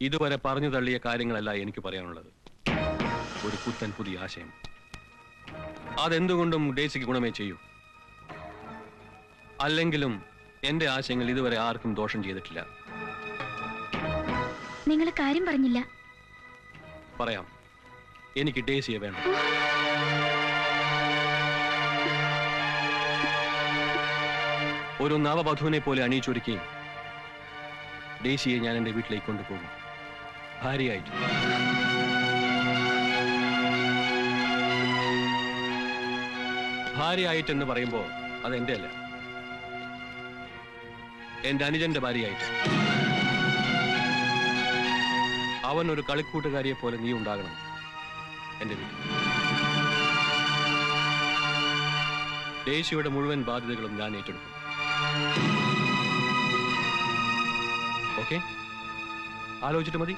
ഇതുവരെ പറഞ്ഞു തള്ളിയ കാര്യങ്ങളല്ല എനിക്ക് പറയാനുള്ളത്. ഒരു പുത്തൻ പുതിയ ആശയം. അതെന്തുകൊണ്ടും ഡേസിക്ക് ഗുണമേ ചെയ്യൂ. അല്ലെങ്കിലും എന്റെ ആശയങ്ങൾ ഇതുവരെ ആർക്കും ദോഷം ചെയ്തിട്ടില്ല. നിങ്ങൾ കാര്യം പറഞ്ഞില്ല. പറയാം. എനിക്ക് ഡേസിയെ വേണം. ഒരു നവവധുവിനെ പോലെ അണിയിച്ചൊരുക്കുകയും ഡേസിയെ ഞാൻ എന്റെ വീട്ടിലേക്ക് കൊണ്ടുപോകും, ഭാര്യയായിട്ട്. ഭാര്യയായിട്ടെന്ന് പറയുമ്പോ അതെന്റെ അല്ല, എന്റെ അനുജന്റെ ഭാര്യയായിട്ട്. അവൻ ഒരു കളിക്കൂട്ടുകാരിയെ പോലെ നീ ഉണ്ടാകണം എന്റെ വീട്ടിൽ. ഡേസിയുടെ മുഴുവൻ ബാധ്യതകളും ഞാൻ ഏറ്റെടുക്കും. ഓക്കെ? ആലോചിച്ചിട്ട് മതി.